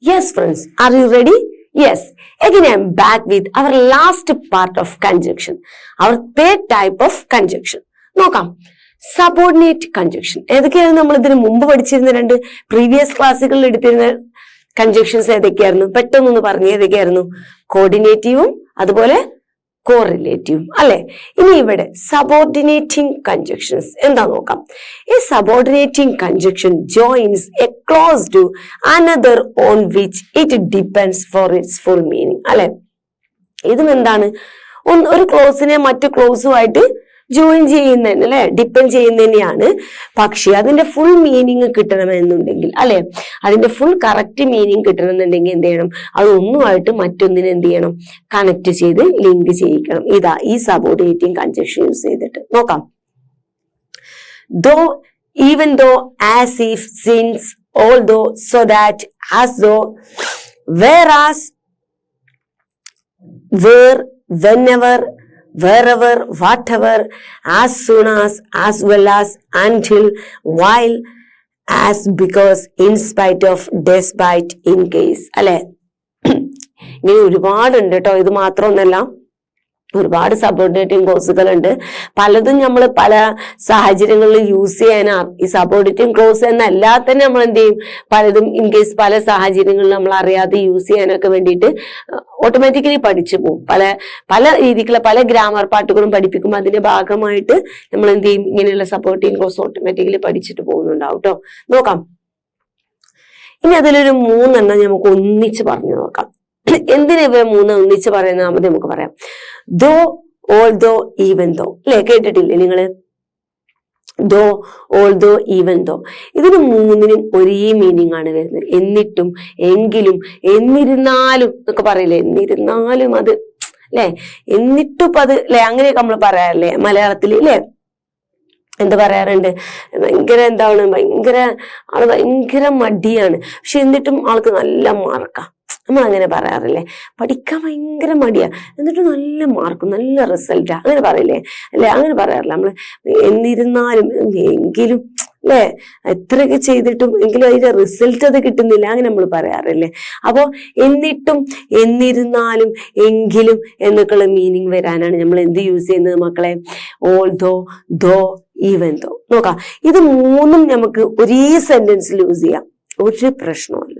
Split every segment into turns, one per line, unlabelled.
Yes, friends, are you ready? Yes. Again, I am back with our last part of conjunction, our third type of conjunction. നോക്കാം, subordinate conjunction. ഏതൊക്കെയാണ് നമ്മൾ ഇതിന് മുമ്പ് പഠിച്ചിരുന്ന രണ്ട് previous ക്ലാസ്സുകളിൽ എടുത്തിരുന്ന കൺജങ്ഷൻസ് ഏതൊക്കെയായിരുന്നു? പെട്ടെന്നൊന്ന് പറഞ്ഞു, ഏതൊക്കെയായിരുന്നു? കോർഡിനേറ്റീവും അതുപോലെ കോറിലേറ്റീവും അല്ലെ. ഇനി ഇവിടെ സബോർഡിനേറ്റിംഗ് കൺജങ്ഷൻസ് എന്താ നോക്കാം. ഈ subordinating conjunction joins a clause to another on which it depends for its full meaning അല്ലെ. ഇതും എന്താണ്, ഒരു ക്ലോസിനെ മറ്റു ക്ലോസുമായിട്ട് ജോയിൻ ചെയ്യുന്നതന്നെ അല്ലെ, ഡിപ്പെൻഡ് ചെയ്യുന്നതന്നെയാണ്. പക്ഷെ അതിന്റെ ഫുൾ മീനിങ് കിട്ടണമെന്നുണ്ടെങ്കിൽ അല്ലെ, അതിന്റെ ഫുൾ കറക്റ്റ് മീനിങ് കിട്ടണമെന്നുണ്ടെങ്കിൽ എന്ത് ചെയ്യണം, അതൊന്നുമായിട്ട് മറ്റൊന്നിനെ എന്ത് ചെയ്യണം, കണക്ട് ചെയ്ത് ലിങ്ക് ചെയ്യിക്കണം. ഇതാ ഈ സബോർഡിനേറ്റിംഗ് കൺജങ്ഷൻ യൂസ് ചെയ്തിട്ട് നോക്കാം. Though, even though, as if, since, although, so that, as though, whereas, where, whenever, wherever, whatever, as soon as well as, until, while, as, because, in spite of, despite, in case അല്ലെ. ഇങ്ങനെ ഒരുപാടുണ്ട് കേട്ടോ. ഇത് മാത്രമൊന്നല്ല, ഒരുപാട് subordinating ക്ലോസുകൾ ഉണ്ട്. പലതും നമ്മൾ പല സാഹചര്യങ്ങളിൽ യൂസ് ചെയ്യാനാ. ഈ സബോർഡിനേറ്റിംഗ് ക്ലോസ് എന്നല്ലാതെ തന്നെ നമ്മൾ എന്ത് ചെയ്യും, പലതും ഇൻ കേസ് പല സാഹചര്യങ്ങളിൽ നമ്മൾ അറിയാതെ യൂസ് ചെയ്യാനൊക്കെ വേണ്ടിയിട്ട് ഓട്ടോമാറ്റിക്കലി പഠിച്ചു പോകും. പല രീതിക്കുള്ള പല ഗ്രാമർ പാട്ടുകളും പഠിപ്പിക്കുമ്പോൾ അതിന്റെ ഭാഗമായിട്ട് നമ്മൾ എന്ത് ചെയ്യും, ഇങ്ങനെയുള്ള സപ്പോർട്ടിംഗ് ക്ലോസ് ഓട്ടോമാറ്റിക്കലി പഠിച്ചിട്ട് പോകുന്നുണ്ടാവും കേട്ടോ. നോക്കാം. ഇനി അതിലൊരു 3 നമുക്ക് ഒന്നിച്ച് പറഞ്ഞു നോക്കാം. എന്തിനാ ഇവ 3 ഒന്നിച്ച് പറയുന്നത് നമുക്ക് പറയാം. ദോ, ഓൾദോ, ഈവൻ ദോ അല്ലെ, കേട്ടിട്ടില്ലേ നിങ്ങള്? ദോ, ഓൾദോ, ഈവൻ ദോ, ഇതിന് 3നും ഒരേ മീനിങ് ആണ് വരുന്നത്. എന്നിട്ടും, എങ്കിലും, എന്നിരുന്നാലും എന്നൊക്കെ പറയില്ലേ, എന്നിരുന്നാലും അത് അല്ലെ, എന്നിട്ടും അത് അല്ലെ, അങ്ങനെയൊക്കെ നമ്മൾ പറയാറില്ലേ മലയാളത്തിൽ അല്ലെ. എന്താ പറയാറുണ്ട്, ഭയങ്കര എന്താണ്, ആള് ഭയങ്കര മടിയാണ്, പക്ഷെ എന്നിട്ടും ആൾക്ക് നല്ല മാർക്കാ. നമ്മൾ അങ്ങനെ പറയാറില്ലേ, പഠിക്കാൻ ഭയങ്കര മടിയാ എന്നിട്ട് നല്ല മാർക്കും നല്ല റിസൾട്ടാ, അങ്ങനെ പറയില്ലേ അല്ലെ. അങ്ങനെ പറയാറില്ല നമ്മള്. എന്നിരുന്നാലും, എങ്കിലും അല്ലെ, എത്രയൊക്കെ ചെയ്തിട്ടും എങ്കിലും അതിന്റെ റിസൾട്ട് അത് കിട്ടുന്നില്ല, അങ്ങനെ നമ്മൾ പറയാറില്ലേ. അപ്പോ എന്നിട്ടും, എന്നിരുന്നാലും, എങ്കിലും എന്നൊക്കെയുള്ള മീനിങ് വരാനാണ് നമ്മൾ എന്ത് യൂസ് ചെയ്യുന്നത് മക്കളെ? ഓൾദോ, ദോ, ഈവൻ ദോ. നോക്കാം, ഇത് 3ഉം നമുക്ക് ഒരേ സെന്റൻസിൽ യൂസ് ചെയ്യാം. ഒരു പ്രശ്നമല്ല.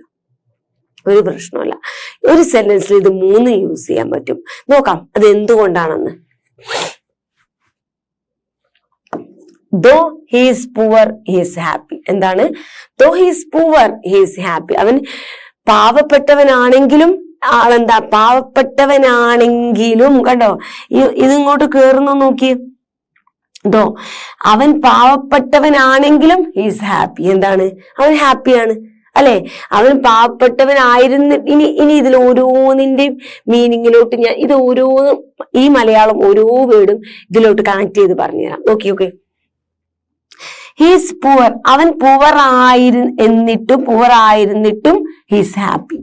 ഒരു സെന്റൻസിൽ ഇത് 3 യൂസ് ചെയ്യാൻ പറ്റും. നോക്കാം അത് എന്തുകൊണ്ടാണെന്ന്. Though he is poor he is happy. എന്താണ്? Though he is poor he is happy. അവൻ പാവപ്പെട്ടവനാണെങ്കിലും ആളെന്താ, പാവപ്പെട്ടവനാണെങ്കിലും കണ്ടോ, ഇതിങ്ങോട്ട് കേറുന്നു നോക്കി. ദോ, അവൻ പാവപ്പെട്ടവനാണെങ്കിലും ഹി ഈസ് ഹാപ്പി. എന്താണ്? അവൻ ഹാപ്പിയാണ് അല്ലെ. അവൻ പാവപ്പെട്ടവനായിരുന്നു. ഇനി ഇതിൽ ഓരോന്നിന്റെയും മീനിങ്ങിലോട്ട് ഞാൻ ഇത് ഓരോന്നും ഈ മലയാളം ഓരോ വേർഡും ഇതിലോട്ട് കണക്ട് ചെയ്ത് പറഞ്ഞുതരാം. നോക്കി. ഹീസ് പുവർ, അവൻ പുവർ ആയിരുന്നിട്ടും ഹീസ് ഹാപ്പി.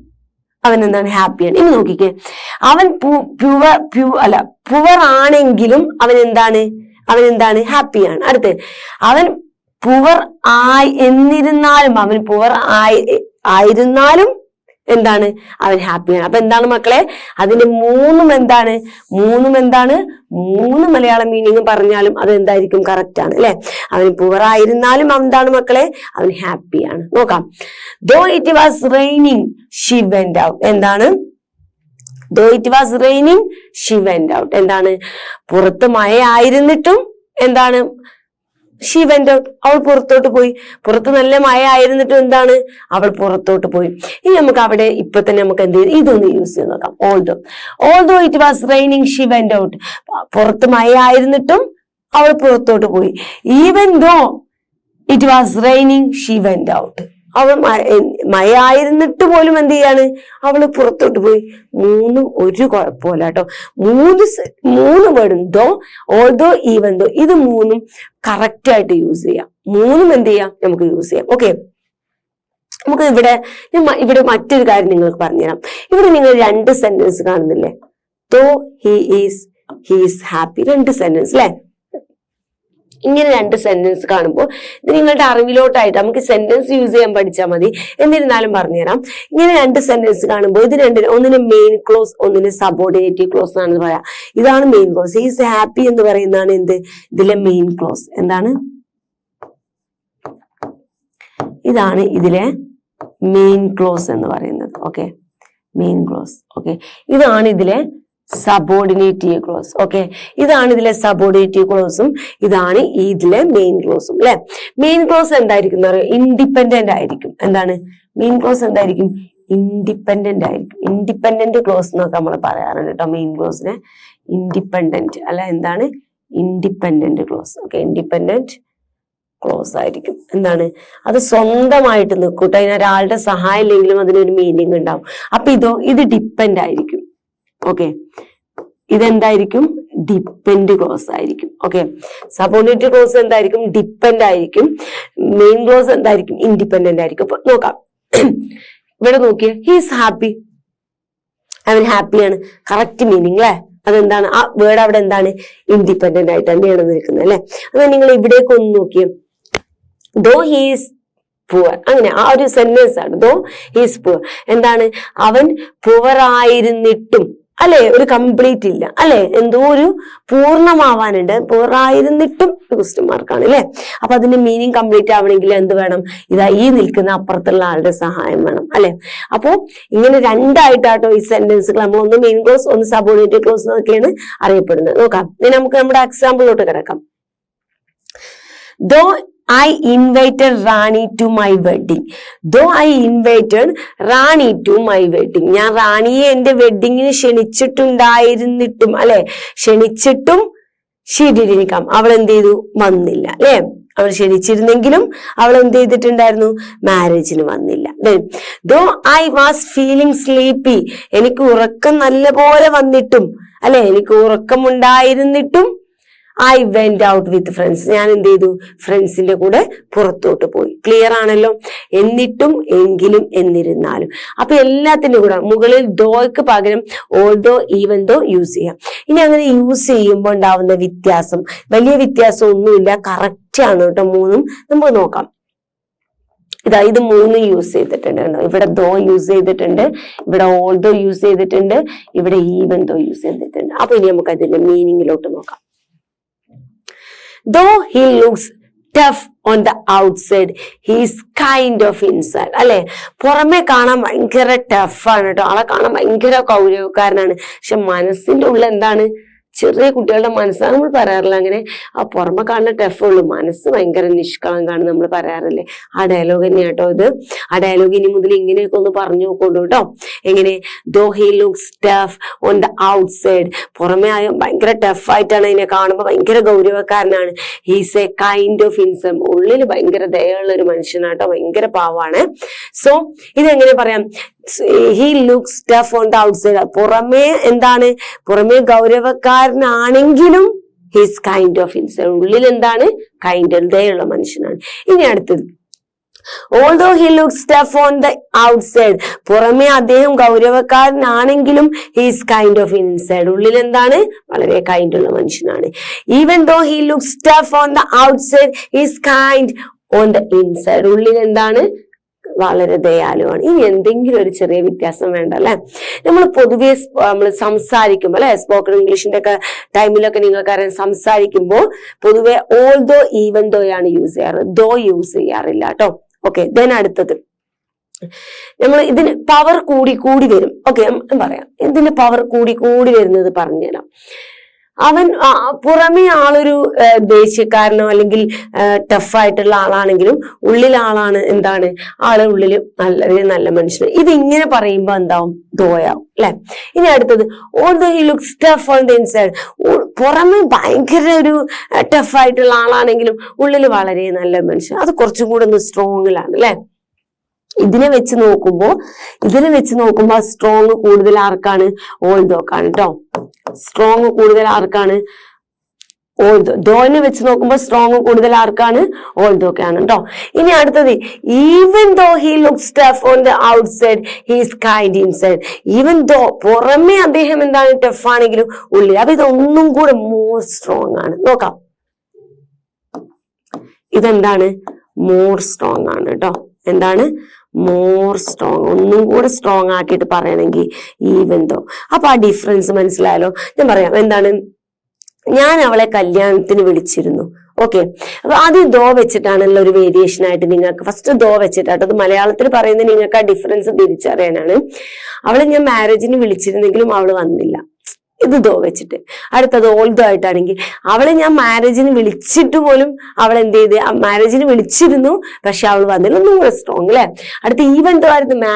അവൻ എന്താണ്? ഹാപ്പിയാണ്. ഇനി നോക്കിക്കേ, അവൻ പുവർ ആണെങ്കിലും അവൻ എന്താണ്? ഹാപ്പിയാണ്. അടുത്ത്, അവൻ പുവർ എന്നിരുന്നാലും, അവൻ പുവർ ആയിരുന്നാലും എന്താണ്? അവൻ ഹാപ്പിയാണ്. അപ്പൊ എന്താണ് മക്കളെ? അതിന്റെ 3ഉം എന്താണ്? 3 മലയാളം മീനിങ് പറഞ്ഞാലും അത് എന്തായിരിക്കും? കറക്റ്റ് ആണ് അല്ലെ. അവൻ പുവർ ആയിരുന്നാലും എന്താണ് മക്കളെ? അവൻ ഹാപ്പിയാണ്. നോക്കാം. Though it was raining she went out. എന്താണ്? Though it was raining she went out. എന്താണ്? പുറത്ത് മഴ ആയിരുന്നിട്ടും എന്താണ്? ഷി വെന്റ് ഔട്ട്, അവൾ പുറത്തോട്ട് പോയി. പുറത്ത് നല്ല മഴ ആയിരുന്നിട്ടും എന്താണ്? അവൾ പുറത്തോട്ട് പോയി. ഇനി നമുക്ക് അവിടെ ഇപ്പൊ തന്നെ നമുക്ക് എന്ത് ചെയ്യും, ഇതൊന്ന് യൂസ് ചെയ്ത് നോക്കാം. Although it was raining she went out. പുറത്ത് മഴ ആയിരുന്നിട്ടും അവൾ പുറത്തോട്ട് പോയി. Even though it was raining she went out. അവൾ മഴ ആയിരുന്നിട്ട് പോലും എന്ത് ചെയ്യാണ്? അവള് പുറത്തോട്ട് പോയി. 3ഉം ഒരു കുഴപ്പമില്ല കേട്ടോ. 3 വേർഡും ദോ, ഓൾദോ, ഈവൻ ദോ, ഇത് 3ഉം കറക്റ്റ് ആയിട്ട് യൂസ് ചെയ്യാം. 3ഉം എന്ത് ചെയ്യാം? നമുക്ക് യൂസ് ചെയ്യാം. ഓക്കെ, നമുക്ക് ഇവിടെ മറ്റൊരു കാര്യം നിങ്ങൾക്ക് പറഞ്ഞുതരാം. ഇവിടെ നിങ്ങൾ 2 സെന്റൻസ് കാണുന്നില്ലേ? Though he is happy, 2 sentence അല്ലെ. ഇങ്ങനെ രണ്ട് സെന്റൻസ് കാണുമ്പോൾ ഇത് നിങ്ങളുടെ അറിവിലോട്ടായിട്ട് നമുക്ക് സെന്റൻസ് യൂസ് ചെയ്യാൻ പഠിച്ചാൽ മതി. എന്നിരുന്നാലും പറഞ്ഞുതരാം. ഇങ്ങനെ രണ്ട് സെന്റൻസ് കാണുമ്പോൾ ഇത് രണ്ടിന് ഒന്നിന് മെയിൻ ക്ലോസ് ഒന്നിന് സബോർഡിനേറ്റീവ് ക്ലോസ് എന്നാണ് പറയാം. ഇതാണ് മെയിൻ ക്ലോസ്. ഈസ് ഹാപ്പി എന്ന് പറയുന്നതാണ് എന്ത് ഇതിലെ മെയിൻ ക്ലോസ്. എന്താണ്? ഇതാണ് ഇതിലെ മെയിൻ ക്ലോസ് എന്ന് പറയുന്നത്. Okay, main clause. ഓക്കെ, ഇതാണ് ഇതിലെ സബോർഡിനേറ്റീവ് ക്ലോസ്. ഓക്കെ, ഇതാണ് ഇതിലെ സബോർഡിനേറ്റീവ് ക്ലോസും ഇതാണ് ഇതിലെ മെയിൻ ക്ലോസും അല്ലെ. മെയിൻ ക്ലോസ് എന്തായിരിക്കും എന്ന് പറയുക? ഇൻഡിപെൻഡന്റ് ആയിരിക്കും. എന്താണ് മെയിൻ ക്ലോസ്? എന്തായിരിക്കും? ഇൻഡിപെൻഡന്റ് ആയിരിക്കും. ഇൻഡിപെൻഡന്റ് ക്ലോസ് എന്നൊക്കെ നമ്മൾ പറയാറുണ്ട് കേട്ടോ. മെയിൻ ക്ലോസിനെ ഇൻഡിപെൻഡന്റ് അല്ല, എന്താണ്? Independent close. Okay, independent close ആയിരിക്കും. എന്താണ്? അത് സ്വന്തമായിട്ട് നിൽക്കൂട്ടോ. അതിന് ഒരാളുടെ സഹായം ഇല്ലെങ്കിലും അതിനൊരു മീനിങ് ഉണ്ടാവും. അപ്പൊ ഇത് ഡിപ്പെൻഡ് ആയിരിക്കും. ഓക്കെ, ഇതെന്തായിരിക്കും? ഡിപ്പെൻഡ് ക്ലോസ് ആയിരിക്കും. ഓക്കെ, സബോർഡിനേറ്റ് ക്ലോസ് എന്തായിരിക്കും? ഡിപ്പെൻഡ് ആയിരിക്കും. മെയിൻ ക്ലോസ് എന്തായിരിക്കും? ഇൻഡിപെൻഡന്റ് ആയിരിക്കും. അപ്പൊ നോക്കാം, ഇവിടെ നോക്കിയേ, ഹീസ് ഹാപ്പി, അവൻ ഹാപ്പിയാണ്. കറക്റ്റ് മീനിങ് അല്ലെ. അതെന്താണ്? ആ വേർഡ് അവിടെ എന്താണ്? ഇൻഡിപെൻഡന്റ് ആയിട്ട് തന്നെയാണ് നിൽക്കുന്നത് അല്ലെ. അത് നിങ്ങൾ ഇവിടേക്ക് ഒന്ന് നോക്കിയേ, ദോ ഹീസ് പുവർ, അങ്ങനെ ആ ഒരു സെന്റൻസ് ആണ്. ദോ ഹീസ് പുവർ, എന്താണ്? അവൻ പുവർ ആയിരുന്നിട്ടും അല്ലെ, ഒരു കംപ്ലീറ്റ് ഇല്ല അല്ലെ, എന്തോ ഒരു പൂർണ്ണമാവാനുണ്ട്. പുവർ ആയിരുന്നിട്ടും ക്വസ്റ്റ്യൻ മാർക്കാണ് അല്ലെ. അപ്പൊ അതിന്റെ മീനിങ് കംപ്ലീറ്റ് ആവണമെങ്കിൽ എന്ത് വേണം? ഇതാ ഈ നിൽക്കുന്ന അപ്പുറത്തുള്ള ആളുടെ സഹായം വേണം അല്ലെ. അപ്പോ ഇങ്ങനെ രണ്ടായിട്ടാട്ടോ ഈ സെന്റൻസുകൾ നമ്മൾ ഒന്ന് മെയിൻ ക്ലോസ് ഒന്ന് സബോർഡിനേറ്റ് ക്ലോസ് എന്നൊക്കെയാണ് അറിയപ്പെടുന്നത്. നോക്കാം, ഇനി നമുക്ക് നമ്മുടെ എക്സാമ്പിളിലോട്ട് കിടക്കാം. ദോ I invited Rani to my wedding. Though I invited Rani to my wedding. ഞാൻ റാണിയെ എന്റെ വെഡിങ്ങിന് ക്ഷണിച്ചിട്ടുണ്ടായിരുന്നിട്ടും അല്ലെ, ക്ഷണിച്ചിട്ടും she didn't come. അവൾ എന്ത് ചെയ്തു? വന്നില്ല അല്ലെ. അവൾ ക്ഷണിച്ചിരുന്നെങ്കിലും അവൾ എന്ത് ചെയ്തിട്ടുണ്ടായിരുന്നു? മാരേജിന് വന്നില്ല. Though I was feeling sleepy. എനിക്ക് ഉറക്കം നല്ല പോലെ വന്നിട്ടും അല്ലെ, എനിക്ക് ഉറക്കമുണ്ടായിരുന്നിട്ടും I went out with friends. ഞാൻ എന്ത് ചെയ്തു? ഫ്രണ്ട്സിന്റെ കൂടെ പുറത്തോട്ട് പോയി. ക്ലിയർ ആണല്ലോ. എന്നിട്ടും, എങ്കിലും, എന്നിരുന്നാലും. അപ്പൊ എല്ലാത്തിന്റെ കൂടെ മുകളിൽ ദോയ്ക്ക് പകരം ഓൾദോ, ഈവൻ ദോ യൂസ് ചെയ്യാം. ഇനി അങ്ങനെ യൂസ് ചെയ്യുമ്പോൾ ഉണ്ടാവുന്ന വ്യത്യാസം, വലിയ വ്യത്യാസം ഒന്നുമില്ല, കറക്റ്റ് ആണ് കേട്ടോ. മൂന്നും നമുക്ക് നോക്കാം. ഇത് മൂന്ന് യൂസ് ചെയ്തിട്ടുണ്ട്. ഇവിടെ ദോ യൂസ് ചെയ്തിട്ടുണ്ട്, ഇവിടെ ഓൾദോ യൂസ് ചെയ്തിട്ടുണ്ട്, ഇവിടെ ഈവൻ ദോ യൂസ് ചെയ്തിട്ടുണ്ട്. അപ്പൊ ഇനി നമുക്ക് അതിന്റെ മീനിങ്ങിലോട്ട് നോക്കാം. Though he looks tough on the outside, he is kind of inside. അല്ലെ, പുറമെ കാണാൻ ഭയങ്കര ടഫാണ് കേട്ടോ. ആളെ കാണാൻ ഭയങ്കര കൗരവക്കാരനാണ്. പക്ഷെ മനസ്സിന്റെ ഉള്ളിൽ എന്താണ്? ചെറിയ കുട്ടികളുടെ മനസ്സാണ് നമ്മൾ പറയാറില്ല അങ്ങനെ. ആ പുറമെ കാണുന്ന ടഫുള്ളൂ, മനസ്സ് ഭയങ്കര നിഷ്കളങ്കാണ് നമ്മൾ പറയാറില്ലേ. ആ ഡയലോഗ് തന്നെയാ കേട്ടോ ഇത്. ആ ഡയലോഗ് ഇനി മുതൽ ഇങ്ങനെയൊക്കെ ഒന്ന് പറഞ്ഞു നോക്കോളൂ കേട്ടോ. എങ്ങനെ? Though he looks tough on the outside, പുറമെ ഭയങ്കര ടഫായിട്ടാണ്, അതിനെ കാണുമ്പോൾ ഭയങ്കര ഗൗരവക്കാരനാണ്. He's a kind of inside, ഉള്ളിൽ ഭയങ്കര ദയുള്ള ഒരു മനുഷ്യനാട്ടോ, ഭയങ്കര പാവാണ്. സോ ഇതെങ്ങനെ പറയാം? He looks tough on the outside, പുറമേ എന്താണ്? പുറമേ ഗൗരവക്കാരനാണെങ്കിലും ഹിസ് കൈൻഡ് ഓഫ് ഇൻസൈഡ്, ഉള്ളിൽ എന്താണ്? കൈൻഡ്, ദയുള്ള മനുഷ്യനാണ്. ഇനി അടുത്തത്, although he looks tough on the outside, പുറമേ അദ്ദേഹം ഗൗരവക്കാരനാണെങ്കിലും ഹിസ് കൈൻഡ് ഓഫ് ഇൻസൈഡ്, ഉള്ളിൽ എന്താണ്? വളരെ കൈൻഡ് ഉള്ള മനുഷ്യനാണ്. Even though he looks tough on the outside he's kind on the inside, ഉള്ളിൽ എന്താണ്? വളരെ ദയാലുവാണ്. ഇനി എന്തെങ്കിലും ഒരു ചെറിയ വ്യത്യാസം വേണ്ട അല്ലെ. നമ്മൾ പൊതുവെ നമ്മൾ സംസാരിക്കുമ്പോൾ അല്ലെ, സ്പോക്കൺ ഇംഗ്ലീഷിന്റെ ഒക്കെ ടൈമിലൊക്കെ നിങ്ങൾക്കറിയാം, സംസാരിക്കുമ്പോൾ പൊതുവെ ഓൾദോ, ഈവൻ ദോയാണ് യൂസ് ചെയ്യാറ്, ദോ യൂസ് ചെയ്യാറില്ല കേട്ടോ. ഓക്കെ, ദെൻ അടുത്തത്, നമ്മൾ ഇതിന് പവർ കൂടി കൂടി വരും. ഓക്കെ, പറയാം ഇതിന്റെ പവർ കൂടി കൂടി വരുന്നത് പറഞ്ഞുതരാം. അവൻ പുറമേ ആളൊരു ദേഷ്യക്കാരനോ അല്ലെങ്കിൽ ടഫായിട്ടുള്ള ആളാണെങ്കിലും ഉള്ളിൽ ആളാണ് എന്താണ്? ആള് ഉള്ളിൽ വളരെ നല്ല മനുഷ്യൻ. ഇത് ഇങ്ങനെ പറയുമ്പോ എന്താവും? ദോയാവും അല്ലെ. ഇനി അടുത്തത്, although he looks tough on the inside, പുറമെ ഭയങ്കര ഒരു ടഫായിട്ടുള്ള ആളാണെങ്കിലും ഉള്ളിൽ വളരെ നല്ല മനുഷ്യൻ. അത് കുറച്ചും കൂടെ ഒന്ന് സ്ട്രോങ്ങിലാണ് അല്ലെ. ഇതിനെ വെച്ച് നോക്കുമ്പോ സ്ട്രോങ് കൂടുതൽ ആർക്കാണ്? ഓൾദോക്കാണ് കേട്ടോ. സ്ട്രോങ് കൂടുതൽ ആർക്കാണ്? ഓൾദോ. ദോനെ വെച്ച് നോക്കുമ്പോൾ സ്ട്രോങ് കൂടുതൽ ആർക്കാണ്? ഓൾദോക്കാണ് കേട്ടോ. ഇനി അടുത്തത്, even though he looks tough on the outside he is kind inside, even though പുറമെ അദ്ദേഹം എന്താണ്? ടഫ് ആണെങ്കിലും ഉള്ളിൽ. അപ്പൊ ഇതൊന്നും കൂടെ മോർ സ്ട്രോങ് ആണ്. നോക്കാം, ഇതെന്താണ്? മോർ സ്ട്രോങ് ആണ് കേട്ടോ. എന്താണ്? More strong. ഒന്നും കൂടെ സ്ട്രോങ് ആക്കിയിട്ട് പറയണമെങ്കിൽ ഈവൻ ദോ. അപ്പൊ ആ ഡിഫറൻസ് മനസ്സിലായല്ലോ. ഞാൻ പറയാം. എന്താണ്? ഞാൻ അവളെ കല്യാണത്തിന് വിളിച്ചിരുന്നു. ഓക്കെ, അപ്പൊ ആദ്യം ദോ വെച്ചിട്ടാണല്ലോ ഒരു വേരിയേഷൻ ആയിട്ട് നിങ്ങൾക്ക് ഫസ്റ്റ് ദോ വെച്ചിട്ടാട്ടോ. അത് മലയാളത്തിൽ പറയുന്നത് നിങ്ങൾക്ക് ആ ഡിഫറൻസ് തിരിച്ചറിയാനാണ്. അവളെ ഞാൻ മാരേജിന് വിളിച്ചിരുന്നെങ്കിലും അവള് വന്നില്ല. ഇത് ദോ വെച്ചിട്ട്. അടുത്തത് ഓൾദോ ആയിട്ടാണെങ്കിൽ അവളെ ഞാൻ മാരേജിന് വിളിച്ചിട്ട് പോലും അവൾ എന്ത് ചെയ്ത്? മാരേജിന് വിളിച്ചിരുന്നു, പക്ഷെ അവൾ വന്നില്ല. ഒന്നും കൂടെ സ്ട്രോങ് അല്ലെ. അടുത്ത ഈവൻ ദോ ആയിരുന്നു.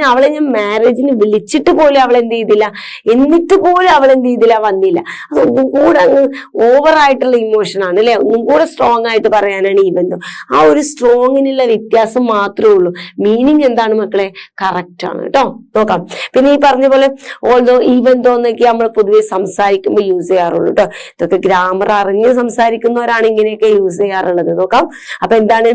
അവളെ ഞാൻ മാരേജിന് വിളിച്ചിട്ട് പോലും അവൾ എന്ത് ചെയ്തില്ല, എന്നിട്ട് പോലും അവൾ എന്ത് ചെയ്തില്ല, വന്നില്ല. അതൊന്നും കൂടെ അങ്ങ് ഓവറായിട്ടുള്ള ഇമോഷൻ ആണ് അല്ലെ. ഒന്നും കൂടെ സ്ട്രോങ് ആയിട്ട് പറയാനാണ് ഈവൻ ദോ. ആ ഒരു സ്ട്രോങ്ങിനുള്ള വ്യത്യാസം മാത്രമേ ഉള്ളൂ. മീനിങ് എന്താണ് മക്കളെ? കറക്റ്റ് ആണ് കേട്ടോ. നോക്കാം. പിന്നെ ഈ പറഞ്ഞ പോലെ ഓൾദോ, ഈവൻ ദോ എന്നൊക്കെ നമ്മൾ പൊതുവെ സംസാരിക്കുമ്പോൾ യൂസ് ചെയ്യാറുള്ളൂ കേട്ടോ. ഇതൊക്കെ ഗ്രാമർ അറിഞ്ഞ് സംസാരിക്കുന്നവരാണ് ഇങ്ങനെയൊക്കെ യൂസ് ചെയ്യാറുള്ളത്. നോക്കാം. അപ്പൊ എന്താണ്?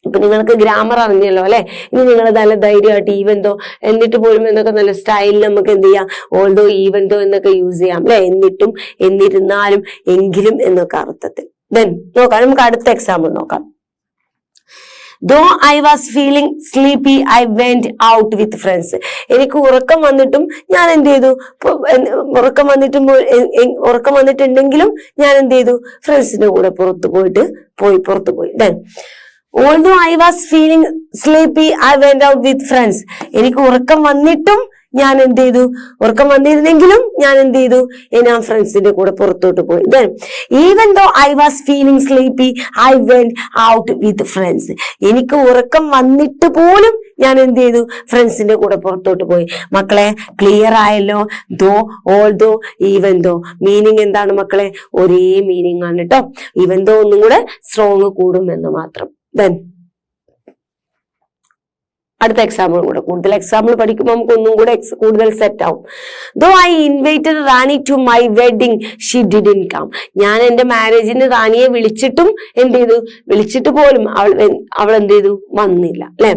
ഇപ്പൊ നിങ്ങൾക്ക് ഗ്രാമർ അറിഞ്ഞല്ലോ അല്ലെ. ഇനി നിങ്ങൾ നല്ല ധൈര്യമായിട്ട് ഈവൻ ദോ, എന്നിട്ട് പോലും എന്നൊക്കെ നല്ല സ്റ്റൈലിൽ നമുക്ക് എന്ത് ചെയ്യാം? ഓൾദോ, ഈവൻ ദോ എന്നൊക്കെ യൂസ് ചെയ്യാം അല്ലെ. എന്നിട്ടും, എന്നിരുന്നാലും, എങ്കിലും എന്നൊക്കെ അർത്ഥത്തിൽ. ദെൻ നോക്കാം. നമുക്ക് അടുത്ത എക്സാമ്പിൾ നോക്കാം. Though I was feeling sleepy, I went out with friends. എനിക്ക് ഉറക്കം വന്നിട്ടും ഞാൻ എന്ത് ചെയ്തു? ഉറക്കം വന്നിട്ടുണ്ടെങ്കിലും ഞാൻ എന്ത് ചെയ്തു? ഫ്രണ്ട്സിന്റെ കൂടെ പുറത്തു പോയി. Then although I was feeling sleepy, I went out with friends. എനിക്ക് ഉറക്കം വന്നിട്ടും ഞാൻ എന്ത് ചെയ്തു? ഉറക്കം വന്നിരുന്നെങ്കിലും ഞാൻ എന്ത് ചെയ്തു? ഞാൻ ഫ്രണ്ട്സിന്റെ കൂടെ പുറത്തോട്ട് പോയി. Then even though I was feeling sleepy, I went out with friends. എനിക്ക് ഉറക്കം വന്നിട്ട് പോലും ഞാൻ എന്ത് ചെയ്തു? ഫ്രണ്ട്സിന്റെ കൂടെ പുറത്തോട്ട് പോയി. മക്കളെ ക്ലിയർ ആയല്ലോ? ദോ, ഓൾദോ, ഈവൻ ദോ. മീനിങ് എന്താണ് മക്കളെ? ഒരേ മീനിങ് ആണ് കേട്ടോ. ഈവൻ ദോ ഒന്നും കൂടെ സ്ട്രോങ് കൂടും എന്ന് മാത്രം. Then അടുത്ത എക്സാമ്പിൾ കൂടെ. കൂടുതൽ എക്സാമ്പിൾ പഠിക്കുമ്പോൾ നമുക്ക് ഒന്നും കൂടെ കൂടുതൽ സെറ്റ് ആവും. Though I invited Rani to my wedding, she didn't come. ഞാൻ എന്റെ മാരേജിന് റാണിയെ വിളിച്ചിട്ടും എന്ത് ചെയ്തു? വിളിച്ചിട്ട് പോലും അവൾ എന്ത് ചെയ്തു? വന്നില്ല അല്ലെ.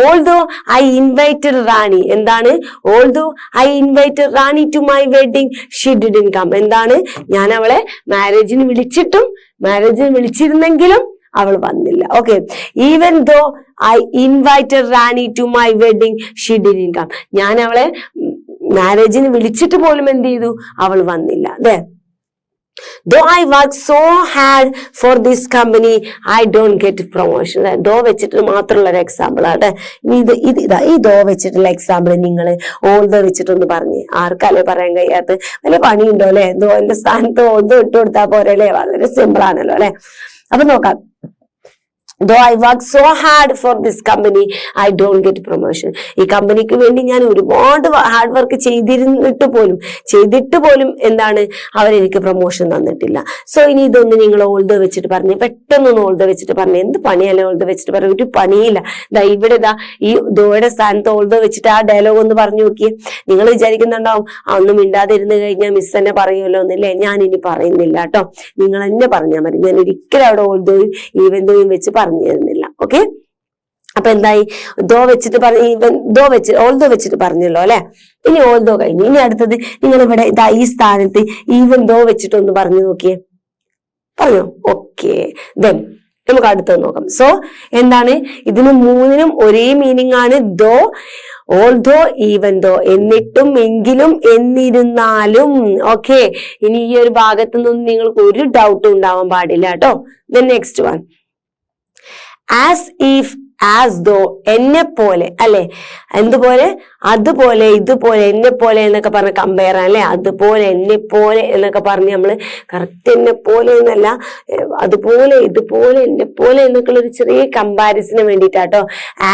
Although I invited Rani. എന്താണ്? Although I invited Rani to my wedding, she didn't come. എന്താണ്? ഞാൻ അവളെ മാരേജിന് വിളിച്ചിരുന്നെങ്കിലും അവൾ വന്നില്ല. Okay. Even though I invited Rani to my wedding, she didn't come. ഞാൻ അവളെ മാരേജിന് വിളിച്ചിട്ട് പോലും എന്ത് ചെയ്തു? അവൾ വന്നില്ല. അതെ. Though I work so hard for this company, I don't get promotion. ദോ വെച്ചിട്ട് മാത്രമുള്ള ഒരു എക്സാമ്പിൾ ആട്ടെ. ഇനി ഈ ദോ വെച്ചിട്ടുള്ള എക്സാമ്പിൾ നിങ്ങൾ ഓൾദോ വെച്ചിട്ടൊന്ന് പറഞ്ഞ്. ആർക്കല്ലേ പറയാൻ കഴിയാത്ത? വലിയ പണിയുണ്ടോ അല്ലെ? ദോന്റെ സ്ഥാനത്ത് ഓൾദോ ഇട്ട് കൊടുത്താൽ പോരെ അല്ലെ. വളരെ സിമ്പിൾ ആണല്ലോ അല്ലെ. അപ്പൊ നോക്കാം. Though I work so hard for this company, I don't get promotion. ഈ കമ്പനിക്ക് വേണ്ടി ഞാൻ ഒരുപാട് ഹാർഡ് വർക്ക് ചെയ്തിട്ട് പോലും എന്താണ്? അവരെനിക്ക് പ്രൊമോഷൻ തന്നിട്ടില്ല. സോ ഇനി ഇതൊന്ന് നിങ്ങൾ ഓൾദോ വെച്ചിട്ട് പറഞ്ഞ്, പെട്ടെന്നൊന്ന് ഓൾദോ വെച്ചിട്ട് പറഞ്ഞ്. എന്ത് പണിയല്ലേ ഓൾദോ വെച്ചിട്ട് പറഞ്ഞ? ഒരു പണിയില്ല. ഇവിടെ ഈ ദോയുടെ സ്ഥാനത്ത് ഓൾദോ വെച്ചിട്ട് ആ ഡയലോഗ് ഒന്ന് പറഞ്ഞു നോക്കിയേ. നിങ്ങൾ വിചാരിക്കുന്നുണ്ടാവും ഒന്നും മിണ്ടാതിരുന്ന് കഴിഞ്ഞാൽ മിസ് തന്നെ പറയുമല്ലോ എന്നല്ലേ. ഞാൻ ഇനി പറയുന്നില്ല കേട്ടോ. നിങ്ങൾ തന്നെ പറഞ്ഞാൽ മതി. ഞാൻ ഒരിക്കലും അവിടെ ഓൾദോയും ഈവൻ ദോയും വെച്ച് പറഞ്ഞു തരുന്നില്ല. ഓക്കെ. അപ്പൊ എന്തായി? ദോ വെച്ചിട്ട് ഓൾദോ വെച്ചിട്ട് പറഞ്ഞല്ലോ അല്ലെ. ഇനി ഓൾദോ കഴിഞ്ഞു. ഇനി അടുത്തത് നിങ്ങൾ ഇവിടെ ഈ സ്ഥാനത്ത് ഈവൻ ദോ വെച്ചിട്ടൊന്ന് പറഞ്ഞു നോക്കിയേ. പറഞ്ഞോ? ഓക്കെ. ദെൻ നമുക്ക് അടുത്തത് നോക്കാം. സോ എന്താണ്? ഇതിന് മൂന്നിനും ഒരേ മീനിങ് ആണ്. ദോ, ഓൾദോ, ഈവൻ ദോ. എന്നിട്ടും, എങ്കിലും, എന്നിരുന്നാലും. ഓക്കെ. ഇനി ഈ ഒരു ഭാഗത്തു നിന്നും നിങ്ങൾക്ക് ഒരു ഡൗട്ടും ഉണ്ടാവാൻ പാടില്ല കേട്ടോ. Then next one. As if, as though, എന്നെ പോലെ അല്ലെ. എന്തുപോലെ? അതുപോലെ, ഇതുപോലെ, എന്നെ പോലെ എന്നൊക്കെ പറഞ്ഞ് കമ്പയർ അല്ലെ. അതുപോലെ, എന്നെ പോലെ എന്നൊക്കെ പറഞ്ഞ് നമ്മള് കറക്റ്റ് എന്നെ പോലെ എന്നല്ല, അതുപോലെ, ഇതുപോലെ, എന്നെ പോലെ എന്നൊക്കെയുള്ള ഒരു ചെറിയ കമ്പാരിസന് വേണ്ടിയിട്ടാട്ടോ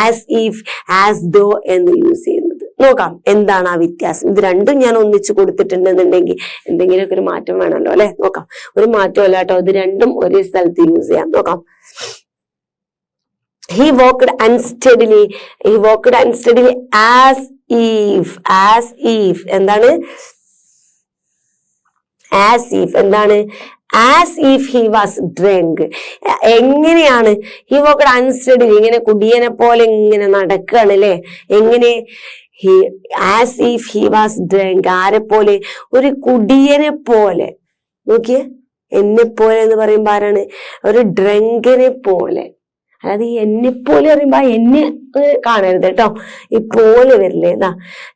ആസ് ഇഫ്, ആസ് ദോ എന്ന് യൂസ് ചെയ്യുന്നത്. നോക്കാം എന്താണ് ആ വ്യത്യാസം. ഇത് രണ്ടും ഞാൻ ഒന്നിച്ചു കൊടുത്തിട്ടുണ്ടെന്നുണ്ടെങ്കിൽ എന്തെങ്കിലുമൊക്കെ ഒരു മാറ്റം വേണമല്ലോ അല്ലെ. നോക്കാം. ഒരു മാറ്റമല്ല കേട്ടോ. ഇത് രണ്ടും ഒരേ സ്ഥലത്ത് യൂസ് ചെയ്യാം. നോക്കാം. He walked unsteadily. As if. എന്താണ്? As if എന്താണ്? As if he was drunk. എങ്ങനെയാണ്? He walked unsteadily. ഇങ്ങനെ കുടിയനെ പോലെ ഇങ്ങനെ നടക്കുകയാണ് അല്ലെ. എങ്ങനെ? As if he was drunk. ആരെ പോലെ? ഒരു കുടിയനെ പോലെ. നോക്കിയേ. എന്നെ പോലെ എന്ന് പറയുമ്പോ ആരാണ്? ഒരു ഡ്രങ്കിനെ പോലെ. അതായത് എന്നെ പോലെ പറയുമ്പോ എന്നെ കാണരുത് കേട്ടോ, ഈ പോലെ വരില്ലേ.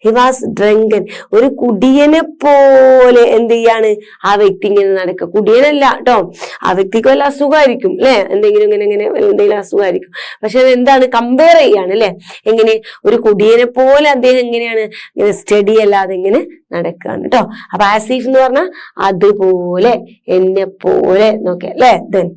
He was drunken. ഒരു കുടിയനെ പോലെ എന്ത് ചെയ്യാണ് ആ വ്യക്തി ഇങ്ങനെ നടക്കുക. കുടിയനല്ല കേട്ടോ, ആ വ്യക്തിക്ക് വല്ല അസുഖമായിരിക്കും അല്ലെ, എന്തെങ്കിലും ഇങ്ങനെ എന്തെങ്കിലും അസുഖമായിരിക്കും. പക്ഷെ അത് എന്താണ്, കമ്പയർ ചെയ്യാണ് അല്ലെ. എങ്ങനെ ഒരു കുടിയനെ പോലെ അദ്ദേഹം എങ്ങനെയാണ് ഇങ്ങനെ സ്റ്റഡി അല്ലാതെ ഇങ്ങനെ നടക്കുകയാണ് കേട്ടോ. അപ്പൊ ആസിഫ് എന്ന് പറഞ്ഞാൽ അതുപോലെ, എന്നെ പോലെ നോക്കിയ അല്ലെ. Then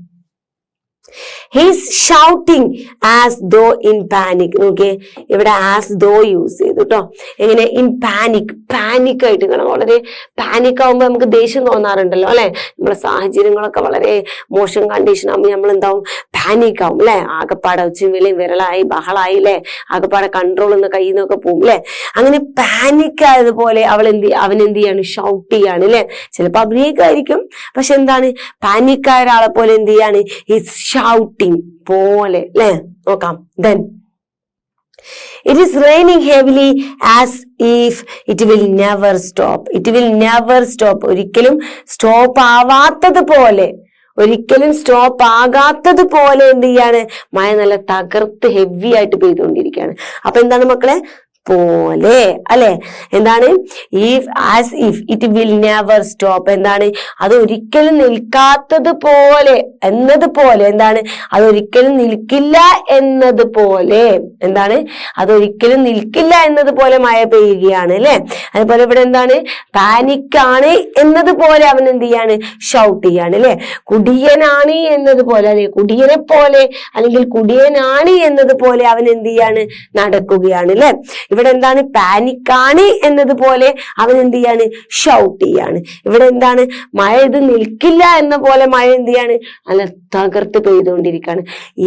he's shouting as though in panic. നോക്കിയേ, ഇവിടെ ആസ് ദോ യൂസ് ചെയ്തു കേട്ടോ. എങ്ങനെ? ഇൻ പാനിക്, പാനിക് ആയിട്ട് കാണാം. വളരെ പാനിക് ആവുമ്പോൾ നമുക്ക് ദേഷ്യം തോന്നാറുണ്ടല്ലോ അല്ലെ. നമ്മുടെ സാഹചര്യങ്ങളൊക്കെ വളരെ മോശം കണ്ടീഷൻ ആകുമ്പോൾ നമ്മൾ എന്താവും? പാനിക് ആവും അല്ലെ. ആകെപ്പാടെ ഉച്ചവിളിയും വിരളായി ബഹളായി അല്ലെ, ആകെപ്പാടെ കൺട്രോൾ ഒന്ന് കയ്യിൽ നിന്നൊക്കെ പോകും അല്ലെ. അങ്ങനെ പാനിക് ആയതുപോലെ അവൻ എന്ത് ചെയ്യാണ്? ഷൗട്ട് ചെയ്യാണ് അല്ലെ. ചിലപ്പോ അഭിനയിക്കായിരിക്കും, പക്ഷെ എന്താണ്, പാനിക് ആയ ഒരാളെ പോലെ എന്ത് ചെയ്യാണ്? ഹിസ് ഷൗട്ടിങ് പോലെ അല്ലെ. നോക്കാം. Then it is raining heavily as if it will never stop. It will never stop. ഒരിക്കലും സ്റ്റോപ്പ് ആവാത്തത് പോലെ, ഒരിക്കലും സ്റ്റോപ്പ് ആകാത്തത് പോലെ എന്ത് ചെയ്യാണ്? മഴ നല്ല തകർത്ത് ഹെവി ആയിട്ട് പെയ്തുകൊണ്ടിരിക്കുകയാണ്. അപ്പൊ എന്താണ് മക്കളെ? പോലെ അല്ലെ. എന്താണ്? As if it will never stop. എന്താണ്? അത് ഒരിക്കലും നിൽക്കാത്തത് പോലെ എന്നതുപോലെ. എന്താണ്? അതൊരിക്കലും നിൽക്കില്ല എന്നതുപോലെ. എന്താണ്? അതൊരിക്കലും നിൽക്കില്ല എന്നതുപോലെ മഴ പെയ്യുകയാണ് അല്ലെ. അതുപോലെ ഇവിടെ എന്താണ്? പാനിക്കാണ് എന്നതുപോലെ അവൻ എന്ത് ചെയ്യാണ്? ഷൗട്ട് ചെയ്യാണ് അല്ലെ. കുടിയനാണ് എന്നതുപോലെ അല്ലെ, കുടിയനെ പോലെ അല്ലെങ്കിൽ കുടിയനാണ് എന്നതുപോലെ അവൻ എന്ത് ചെയ്യാണ്? നടക്കുകയാണ് അല്ലെ. ഇവിടെ എന്താണ്? പാനിക്കാണ് എന്നതുപോലെ അവൻ എന്ത് ചെയ്യാണ്? ഷൗട്ട് ചെയ്യാണ്. ഇവിടെ എന്താണ്? മഴ ഇത് നിൽക്കില്ല എന്ന പോലെ മഴ എന്ത് ചെയ്യാണ്? അല്ല തകർത്ത് പെയ്തുകൊണ്ടിരിക്കുകയാണ്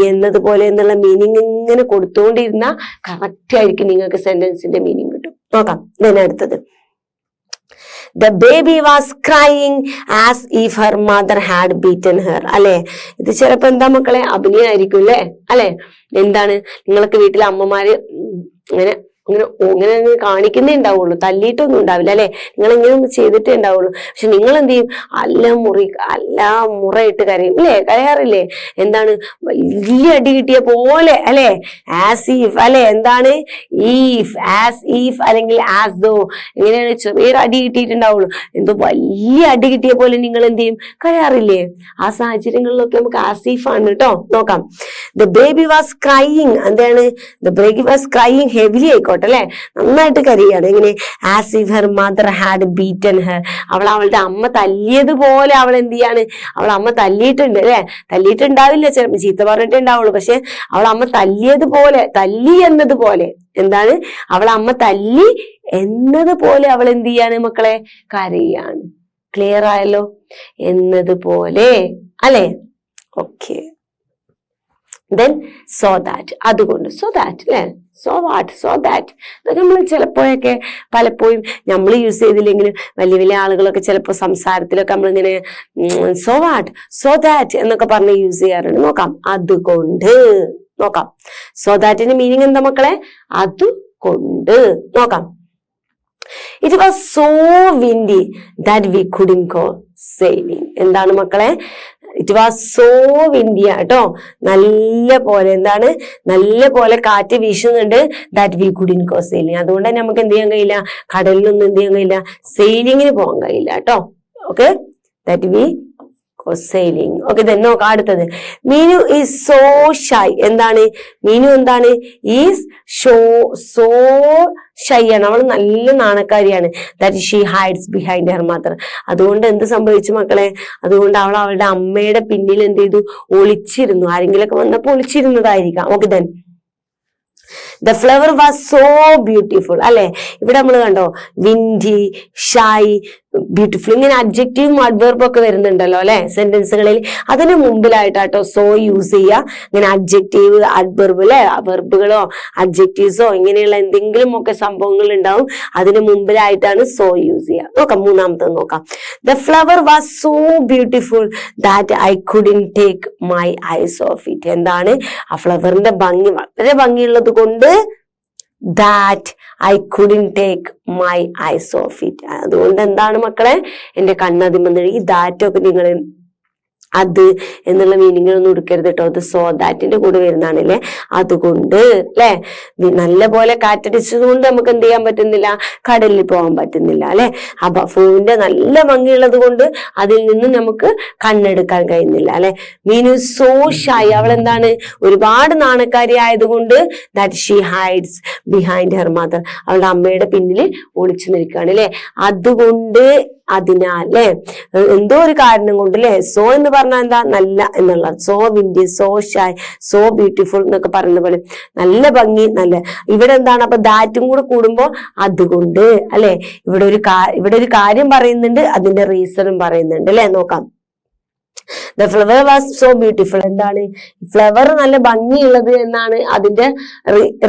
എന്നതുപോലെ എന്നുള്ള മീനിങ് ഇങ്ങനെ കൊടുത്തുകൊണ്ടിരുന്ന കറക്റ്റ് ആയിരിക്കും നിങ്ങൾക്ക് സെന്റൻസിന്റെ മീനിങ് കിട്ടും. നോക്കാം. അടുത്തത് The baby was crying as if her mother had beaten her. അല്ലെ, ഇത് ചിലപ്പോ എന്താ മക്കളെ? അഭിനയായിരിക്കും അല്ലെ. അല്ലെ, എന്താണ്? നിങ്ങൾക്ക് വീട്ടിലെ അമ്മമാര് അങ്ങനെ കാണിക്കുന്നേ ഉണ്ടാവുള്ളൂ, തല്ലിയിട്ടൊന്നും ഉണ്ടാവില്ല അല്ലെ. നിങ്ങൾ ഇങ്ങനെ ഒന്ന് ചെയ്തിട്ടേ ഉണ്ടാവുള്ളൂ. പക്ഷെ നിങ്ങൾ എന്ത് ചെയ്യും? അല്ല മുറയിട്ട് കരയും അല്ലെ, കരയാറില്ലേ? എന്താണ്? വലിയ അടി കിട്ടിയ പോലെ അല്ലെ, ആസ് ഈഫ് അല്ലെ. എന്താണ്? ഈഫ്, ആസ് ഈഫ് അല്ലെങ്കിൽ ആസ് ദോ, ഇങ്ങനെയാണ് ചെറിയൊരു അടി കിട്ടിയിട്ടുണ്ടാവുള്ളൂ. എന്തോ വലിയ അടി കിട്ടിയ പോലെ നിങ്ങൾ എന്ത് ചെയ്യും? കരയാറില്ലേ? ആ സാഹചര്യങ്ങളിലൊക്കെ നമുക്ക് ആസിഫ് ആണ് കേട്ടോ. നോക്കാം. The baby was crying. എന്താണ്? The baby was crying heavily ആയിക്കോട്ടെ അല്ലെ, നന്നായിട്ട് കരയാണ്. എങ്ങനെ? As if her mother had beaten her. അവളുടെ അമ്മ തല്ലിയതുപോലെ അവൾ എന്ത് ചെയ്യാണ്? അമ്മ തല്ലിയിട്ടുണ്ട് അല്ലെ. തല്ലിയിട്ടുണ്ടാവില്ല, ചിലപ്പോൾ ചീത്ത പറഞ്ഞിട്ടേ ഉണ്ടാവുള്ളൂ. പക്ഷെ അമ്മ തല്ലിയതുപോലെ, തല്ലി എന്നതുപോലെ. എന്താണ്? അമ്മ തല്ലി എന്നതുപോലെ അവൾ എന്ത് ചെയ്യാണ് മക്കളെ? കരയാണ്. ക്ലിയർ ആയല്ലോ? എന്നതുപോലെ അല്ലെ. ഓക്കെ. Then so that, അതുകൊണ്ട്, so that അല്ലെ, so what, so that. ഇതൊക്കെ നമ്മൾ ചിലപ്പോഴൊക്കെ പലപ്പോഴും നമ്മൾ യൂസ് ചെയ്തില്ലെങ്കിലും വലിയ വലിയ ആളുകളൊക്കെ ചിലപ്പോൾ സംസാരത്തിലൊക്കെ നമ്മളിങ്ങനെ so what, so that എന്നൊക്കെ പറഞ്ഞ് യൂസ് ചെയ്യാറുണ്ട്. നോക്കാം. അതുകൊണ്ട്. നോക്കാം. so thatന്റെ മീനിങ് എന്താ മക്കളെ? അതുകൊണ്ട്. നോക്കാം. It was so windy that we couldn't go sailing. എന്താണ് മക്കളെ? ഇറ്റ് വാസ് സോ വിൻഡി കേട്ടോ, നല്ല പോലെ. എന്താണ്? നല്ല പോലെ കാറ്റ് വീശുന്നുണ്ട്. That we couldn't go sailing. അതുകൊണ്ട് തന്നെ നമുക്ക് എന്ത് ചെയ്യാൻ കഴിയില്ല? കടലിലൊന്നും എന്ത് ചെയ്യാൻ കഴിയില്ല? സെയിലിങ്ങിന് പോകാൻ കഴിയില്ല കേട്ടോ. Okay, that we go sailing. Okay, then നോക്കാം അടുത്തത്. Meenu is so shy. എന്താണ്? മീനു എന്താണ്? ഈസ് സോ ഷൈ ആണ്, അവൾ നല്ല നാണക്കാരിയാണ്. That she hides behind her mother. അതുകൊണ്ട് എന്ത് സംഭവിച്ചു മക്കളെ? അതുകൊണ്ട് അവൾ അവളുടെ അമ്മയുടെ പിന്നിൽ എന്ത് ചെയ്തു? ഒളിച്ചിരുന്നു. ആരെങ്കിലൊക്കെ വന്നപ്പോൾ ഒളിച്ചിരുന്നതായിരിക്കാം. Okay, then the flower was so beautiful അല്ലെ. ഇവിടെ നമ്മൾ കണ്ടോ, വിൻഡി, ഷൈ, ബ്യൂട്ടിഫുൾ, ഇങ്ങനെ അഡ്ജക്റ്റീവും അഡ്വർബും ഒക്കെ വരുന്നുണ്ടല്ലോ അല്ലെ സെന്റൻസുകളിൽ. അതിന് മുമ്പിലായിട്ടാട്ടോ സോ യൂസ് ചെയ്യുക. ഇങ്ങനെ അഡ്ജക്റ്റീവ്, അഡ്വർബ് അല്ലെ, വെർബുകളോ അഡ്ജക്റ്റീവ്സോ ഇങ്ങനെയുള്ള എന്തെങ്കിലും ഒക്കെ സംഭവങ്ങൾ ഉണ്ടാവും, അതിന് മുമ്പിലായിട്ടാണ് സോ യൂസ് ചെയ്യുക. നോക്കാം. മൂന്നാമത്തെ നോക്കാം. The flower was so beautiful that I couldn't take my eyes off it. എന്താണ്? ആ ഫ്ലവറിന്റെ ഭംഗി വളരെ ഭംഗിയുള്ളത് കൊണ്ട് that I couldn't take my eyes off it. അതുകൊണ്ട് എന്താണ് മക്കളെ? എന്റെ കണ്ണതിമ. ഈ ദാറ്റൊക്കെ നിങ്ങൾ അത് എന്നുള്ള മീനിങ്ങിലൊന്നും എടുക്കരുത് കേട്ടോ. അത് സോ ദാറ്റിന്റെ കൂടെ വരുന്നതാണല്ലേ. അതുകൊണ്ട് അല്ലെ, നല്ല പോലെ കാറ്റടിച്ചത് കൊണ്ട് നമുക്ക് എന്ത് ചെയ്യാൻ പറ്റുന്നില്ല, കടലിൽ പോകാൻ പറ്റുന്നില്ല അല്ലെ. അപ്പൊ പൂവിന്റെ നല്ല ഭംഗിയുള്ളത് കൊണ്ട് അതിൽ നിന്ന് നമുക്ക് കണ്ണെടുക്കാൻ കഴിയുന്നില്ല അല്ലെ. മീനു സോ ഷൈ, അവൾ എന്താണ്, ഒരുപാട് നാണക്കാരി ആയതുകൊണ്ട് that she hides behind her mother, അവളുടെ അമ്മയുടെ പിന്നിൽ ഒളിച്ചു നിൽക്കുകയാണ് അല്ലെ. അതുകൊണ്ട്, അതിനാൽ അല്ലെ, എന്തോ ഒരു കാരണം കൊണ്ട് അല്ലെ. സോ എന്ന് പറഞ്ഞാൽ എന്താ, നല്ല എന്നുള്ള. So windy, so shy, so beautiful എന്നൊക്കെ പറയുന്ന പോലെ നല്ല ഭംഗി, നല്ല. ഇവിടെ എന്താണ്, അപ്പൊ ദാറ്റും കൂടെ കൂടുമ്പോ അതുകൊണ്ട് അല്ലെ. ഇവിടെ ഒരു കാര്യം പറയുന്നുണ്ട്, അതിന്റെ റീസണും പറയുന്നുണ്ട് അല്ലെ. നോക്കാം. The flower was so beautiful. എന്താണ്, ഫ്ലവർ നല്ല ഭംഗിയുള്ളത് എന്നാണ് അതിന്റെ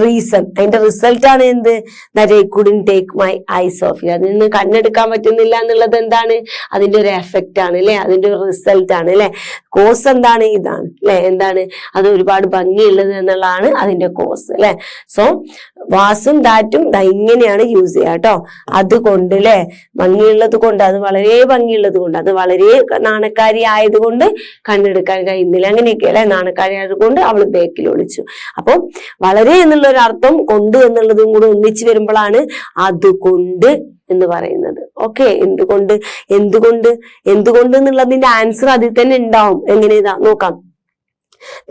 റീസൺ. അതിന്റെ റിസൾട്ട് ആണ് എന്ത്, that I couldn't take my eyes off you. അതിൽ നിന്ന് കണ്ണെടുക്കാൻ പറ്റുന്നില്ല എന്നുള്ളത് എന്താണ്, അതിന്റെ ഒരു എഫക്റ്റ് ആണ് അല്ലെ, അതിന്റെ ഒരു റിസൾട്ട് ആണ് അല്ലെ. കോസ് എന്താണ്, ഇതാണ് അല്ലെ. എന്താണ്, അത് ഒരുപാട് ഭംഗിയുള്ളത് എന്നുള്ളതാണ് അതിന്റെ കോസ് അല്ലെ. സോ വാസും ദാറ്റും ഇങ്ങനെയാണ് യൂസ് ചെയ്യുക കേട്ടോ. അതുകൊണ്ട് അല്ലെ, ഭംഗിയുള്ളത് കൊണ്ട്, അത് വളരെ ഭംഗിയുള്ളത് കൊണ്ട്, അത് വളരെ നാണക്കാരി ആയതുകൊണ്ട് കണ്ണെടുക്കാൻ കഴിയുന്നില്ല, അങ്ങനെയൊക്കെ അല്ലെ. നാണക്കാരി ആയതുകൊണ്ട് അവൾ ബേക്കിൽ ഒളിച്ചു. അപ്പൊ വളരെ എന്നുള്ള ഒരു അർത്ഥം കൊണ്ട് എന്നുള്ളതും കൂടെ ഒന്നിച്ചു വരുമ്പോഴാണ് അതുകൊണ്ട് എന്ന് പറയുന്നത്. ഓക്കെ, എന്തുകൊണ്ട് എന്നുള്ളതിന്റെ ആൻസർ അതിൽ തന്നെ ഉണ്ടാവും. എങ്ങനെ, ഇതാ നോക്കാം.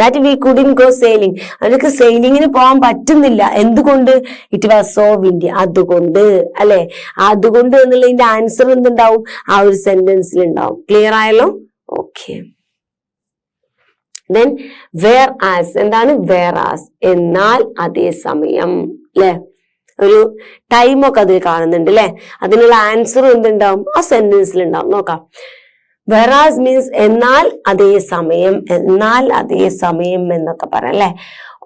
that we couldn't go sailing. അവർക്ക് സെയിലിങ്ങിന് പോകാൻ പറ്റുന്നില്ല. എന്തുകൊണ്ട്, ഇറ്റ് വാസ് സോ വിൻഡി. അതുകൊണ്ട് അല്ലെ. അതുകൊണ്ട് എന്നുള്ളതിന്റെ ആൻസർ എന്തുണ്ടാവും, ആ ഒരു സെന്റൻസിൽ ഉണ്ടാവും. ക്ലിയർ ആയല്ലോ? ഓക്കെ. then whereas, എന്താണ് whereas, എന്നാൽ അതേസമയം അല്ലെ. ഒരു ടൈമൊക്കെ അതിൽ കാണുന്നുണ്ട് അല്ലെ. അതിനുള്ള ആൻസർ എന്തുണ്ടാവും, ആ സെന്റൻസിൽ ഉണ്ടാവും. നോക്കാം. whereas മീൻസ് എന്നാൽ അതേസമയം, എന്നാൽ അതേസമയം എന്നൊക്കെ പറയാം അല്ലെ.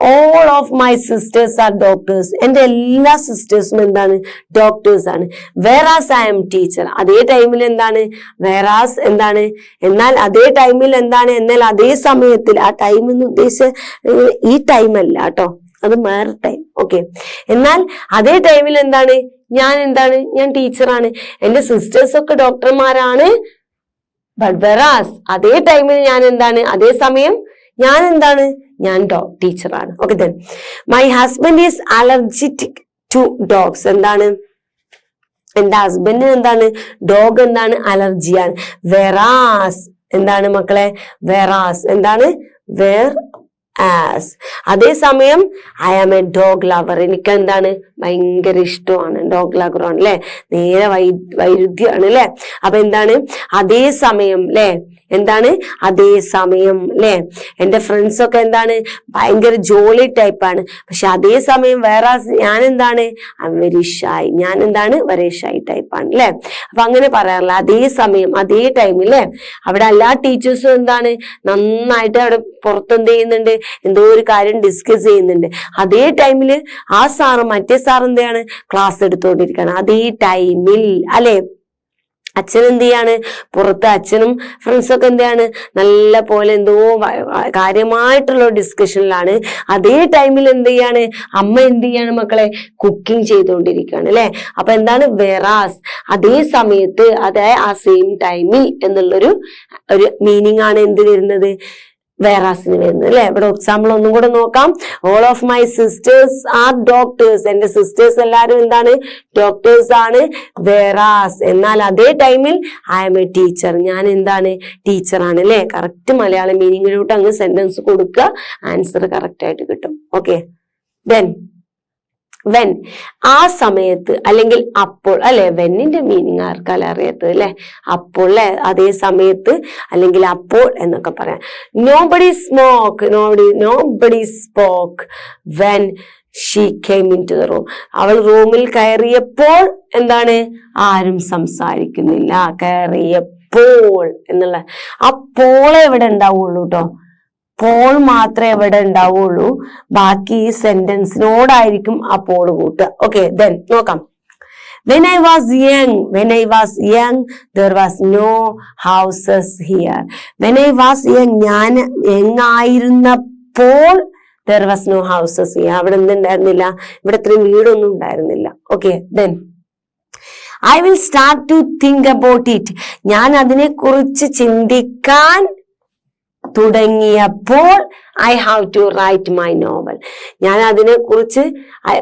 all of my sisters are doctors. എന്റെ എല്ലാ സിസ്റ്റേഴ്സും എന്താണ്, ഡോക്ടേഴ്സ് ആണ്. whereas I am teacher. അതേ ടൈമിൽ എന്താണ്, whereas എന്താണ്, എന്നാൽ അതേ ടൈമിൽ എന്താണ്, എന്നാൽ അതേ സമയത്തിൽ. ആ ടൈം എന്ന് ഉദ്ദേശിച്ച ഈ ടൈം അല്ല കേട്ടോ, അത് വേറെ ടൈം. ഓക്കെ, എന്നാൽ അതേ ടൈമിൽ എന്താണ്, ഞാൻ ടീച്ചറാണ്. എന്റെ സിസ്റ്റേഴ്സ് ഒക്കെ ഡോക്ടർമാരാണ്. ബട്ട് whereas അതേ ടൈമിൽ ഞാൻ എന്താണ്, അതേ സമയം ഞാൻ ടീച്ചറാണ്. Okay, then my husband is allergic to dogs. എന്താണ്, എന്റെ ഹസ്ബൻഡിന് എന്താണ്, ഡോഗ് എന്താണ്, അലർജിയാണ്. whereas എന്താണ് മക്കളെ, whereas എന്താണ്, അതേസമയം I am a dog lover. എനിക്ക് എന്താണ്, ഭയങ്കര ഇഷ്ടമാണ്, ഡോഗ് ലവർ ആണ് അല്ലെ. നേരെ വൈരുദ്ധ്യമാണ് അല്ലെ. അപ്പൊ എന്താണ്, അതേസമയം അല്ലെ, എന്താണ്, അതേസമയം അല്ലെ. എന്റെ ഫ്രണ്ട്സ് ഒക്കെ എന്താണ്, ഭയങ്കര ജോളി ടൈപ്പാണ്. പക്ഷെ അതേസമയം വേറെ ഞാൻ എന്താണ്, വെരി ഷൈ, ഞാൻ എന്താണ്, വെരി ഷൈ ടൈപ്പാണ് അല്ലെ. അപ്പൊ അങ്ങനെ പറയാറില്ല. അതേസമയം, അതേ ടൈം അല്ലെ. അവിടെ എല്ലാ ടീച്ചേഴ്സും എന്താണ്, നന്നായിട്ട് അവിടെ പുറത്ത് എന്ത് ചെയ്യുന്നുണ്ട്, എന്തോ ഒരു കാര്യം ഡിസ്കസ് ചെയ്യുന്നുണ്ട്. അതേ ടൈമില് ആ സാറ്, മറ്റേ സാർ എന്താണ്, ക്ലാസ് എടുത്തുകൊണ്ടിരിക്കുകയാണ് അതേ ടൈമിൽ അല്ലെ. അച്ഛൻ എന്ത് ചെയ്യാണ്, പുറത്ത് അച്ഛനും ഫ്രണ്ട്സൊക്കെ എന്താണ്, നല്ല പോലെ എന്തോ കാര്യമായിട്ടുള്ള ഡിസ്കഷനിലാണ്. അതേ ടൈമിൽ എന്ത് ചെയ്യാണ്, അമ്മ എന്ത് ചെയ്യാണ് മക്കളെ, കുക്കിംഗ് ചെയ്തുകൊണ്ടിരിക്കുകയാണ് അല്ലെ. അപ്പൊ എന്താണ്, വെറാസ് അതേ സമയത്ത്, അതേ ആ സെയിം ടൈമിൽ എന്നുള്ളൊരു മീനിങ് ആണ് എന്ത് വരുന്നത്, വേറാസിന് വരുന്നത് അല്ലെ. ഇവിടെ എക്സാമ്പിൾ ഒന്നും കൂടെ നോക്കാം. All of my sisters R doctors. എന്റെ സിസ്റ്റേഴ്സ് എല്ലാരും എന്താണ്, ഡോക്ടേഴ്സ് ആണ്. വേറാസ് എന്നാൽ അതേ ടൈമിൽ ഐ ആം എ ടീച്ചർ. ഞാൻ എന്താണ്, ടീച്ചറാണ് അല്ലെ. കറക്റ്റ് മലയാളം മീനിങ്ങിലോട്ട് അങ്ങ് സെന്റൻസ് കൊടുക്കുക, ആൻസർ കറക്റ്റ് ആയിട്ട് കിട്ടും. ഓക്കെ, then വെൻ ആ സമയത്ത് അല്ലെങ്കിൽ അപ്പോൾ അല്ലെ. വെന്നിന്റെ മീനിങ് ആർക്കാല അറിയാത്തത് അല്ലെ. അപ്പോൾ അല്ലെ, അതേ സമയത്ത് അല്ലെങ്കിൽ അപ്പോൾ എന്നൊക്കെ പറയാം. Nobody spoke when she came into the room. അവൾ റൂമിൽ കയറിയപ്പോൾ എന്താണ്, ആരും സംസാരിക്കുന്നില്ല. കയറിയപ്പോൾ എന്നുള്ള ആ പോളെ എവിടെ ഉണ്ടാവുള്ളൂ കേട്ടോ. പോൾ മാത്രമേ എവിടെ ഉണ്ടാവുള്ളൂ, ബാക്കി ഈ സെന്റൻസിനോടായിരിക്കും ആ പോൾ കൂട്ടുക. ഓക്കെ, then നോക്കാം. when I was young there was no houses here. when I was young, ഞാൻ ആയിരുന്നപ്പോൾ there was no houses here. അവിടെ എന്തുണ്ടായിരുന്നില്ല, ഇവിടെ ഇത്രയും വീടൊന്നും ഉണ്ടായിരുന്നില്ല. Okay, then I will start to think about it. ഞാൻ അതിനെ കുറിച്ച് ചിന്തിക്കാൻ തുടങ്ങിയപ്പോൾ I have to write my novel. ഞാൻ അതിനെ കുറിച്ച്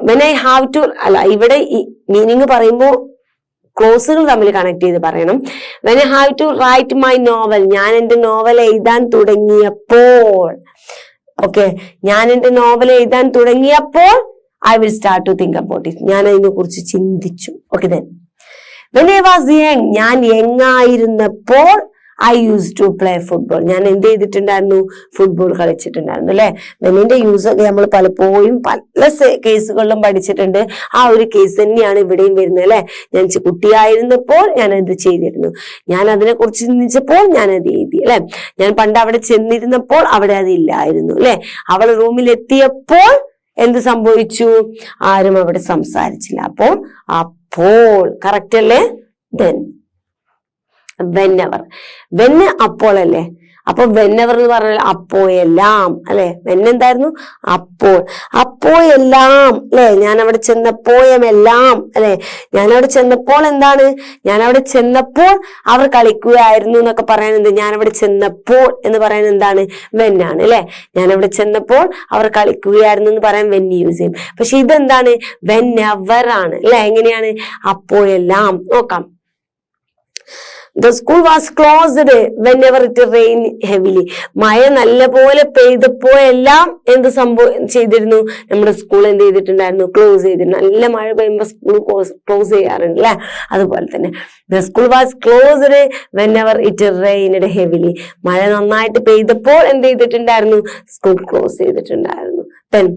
വെൻ ഐ ഹാവ് ടു അല്ല, ഇവിടെ മീനിങ് പറയുമ്പോൾ ക്ലോസുകൾ തമ്മിൽ കണക്ട് ചെയ്ത് പറയണം. When I have to write my novel, ഞാൻ എന്റെ നോവൽ എഴുതാൻ തുടങ്ങിയപ്പോൾ. ഓക്കെ, ഞാൻ എന്റെ നോവൽ എഴുതാൻ തുടങ്ങിയപ്പോൾ I will start to think about it, ഞാൻ അതിനെ കുറിച്ച് ചിന്തിച്ചു. Okay, then when I was young, ഞാൻ യങ് ആയിരുന്നപ്പോൾ I use to play football, ഞാൻ എന്ത് ചെയ്തിട്ടുണ്ടായിരുന്നു? ഫുട്ബോൾ കളിച്ചിട്ടുണ്ടായിരുന്നു അല്ലെ. വെന്നിന്റെ യൂസ് ഒക്കെ നമ്മൾ പലപ്പോഴും പല കേസുകളിലും പഠിച്ചിട്ടുണ്ട്. ആ ഒരു കേസ് തന്നെയാണ് ഇവിടെയും വരുന്നത് അല്ലെ. ഞാൻ കുട്ടിയായിരുന്നപ്പോൾ ഞാൻ എന്ത് ചെയ്തിരുന്നു, ഞാൻ അതിനെ കുറിച്ച് ചിന്തിച്ചപ്പോൾ ഞാൻ അത് എഴുതി അല്ലെ. ഞാൻ പണ്ട് അവിടെ ചെന്നിരുന്നപ്പോൾ അവിടെ അത് ഇല്ലായിരുന്നു അല്ലെ. അവൾ റൂമിൽ എത്തിയപ്പോൾ എന്ത് സംഭവിച്ചു? ആരും അവിടെ സംസാരിച്ചില്ല. അപ്പോൾ കറക്റ്റ് അല്ലേ? ദെൻ വെന്നെവർ, വെന്ന് അപ്പോൾ അല്ലേ. അപ്പൊ വെന്നെവർ എന്ന് പറഞ്ഞാൽ അപ്പോയെല്ലാം അല്ലെ. വെന്നെന്തായിരുന്നു? അപ്പോൾ. അപ്പോയെല്ലാം അല്ലെ. ഞാൻ അവിടെ ചെന്നപ്പോയെല്ലാം അല്ലെ. ഞാൻ അവിടെ ചെന്നപ്പോൾ എന്താണ്? ഞാൻ അവിടെ ചെന്നപ്പോൾ അവർ കളിക്കുകയായിരുന്നു എന്നൊക്കെ പറയാൻ എന്ത്? ഞാൻ അവിടെ ചെന്നപ്പോൾ എന്ന് പറയാൻ എന്താണ്? വെന്നാണ് അല്ലെ. ഞാൻ അവിടെ ചെന്നപ്പോൾ അവർ കളിക്കുകയായിരുന്നു എന്ന് പറയാൻ വെൻ യൂസ് ചെയ്യും. പക്ഷെ ഇതെന്താണ്? വെന്നെവർ ആണ് അല്ലെ. എങ്ങനെയാണ്? അപ്പോയെല്ലാം. നോക്കാം. The school was closed whenever it rained heavily. മഴ നല്ലപോലെ പെയ്തപ്പോഴെല്ലാം എന്ത് ചെയ്തിരുന്നു? നമ്മുടെ സ്കൂൾ എന്ത് ചെയ്തിട്ടുണ്ടായിരുന്നു? ക്ലോസ് ചെയ്തിരുന്നു. നല്ല മഴ പെയ്യുമ്പോൾ സ്കൂൾ ക്ലോസ് ചെയ്യാറുണ്ട് അല്ലെ. അതുപോലെ തന്നെ the school was closed whenever it rained heavily. മഴ നന്നായിട്ട് പെയ്തപ്പോൾ എന്ത് ചെയ്തിട്ടുണ്ടായിരുന്നു? സ്കൂൾ ക്ലോസ് ചെയ്തിട്ടുണ്ടായിരുന്നു. Then